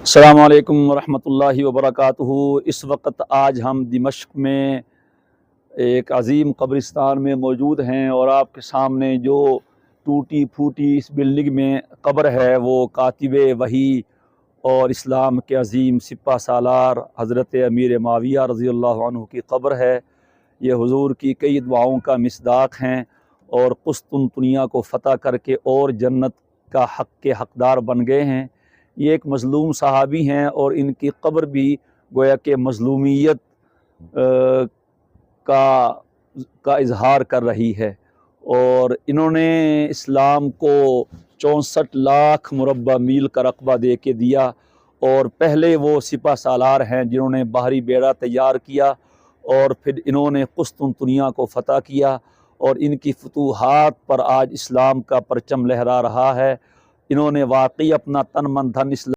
अस्सलामु अलैकुम वरहमतुल्लाहि वबरकातुहू। इस वक्त आज हम दिमश्क में एक अजीम कब्रिस्तान में मौजूद हैं और आपके सामने जो टूटी फूटी इस बिल्डिंग में कब्र है वो कातिबे वही और इस्लाम के अजीम सिपा सालार हज़रत अमीर माविया रज़ी अल्लाह अन्हु की कब्र है। ये हुजूर की कई दुआओं का मिसदाक हैं और कुस्तुनतुनिया को फ़तह करके और जन्नत का हक़ के हक़दार बन गए हैं। ये एक मज़लूम सहाबी हैं और इनकी कब्र भी गोया के मज़लूमियत का इजहार कर रही है और इन्होंने इस्लाम को 64 लाख मुरब्बा मील का रकबा दे के दिया और पहले वो सिपा सालार हैं जिन्होंने बाहरी बेड़ा तैयार किया और फिर इन्होंने कुस्तुनतुनिया को फ़तह किया और इनकी फतूहात पर आज इस्लाम का परचम लहरा रहा है। इन्होंने वाकई अपना तन मन धन इस्लाम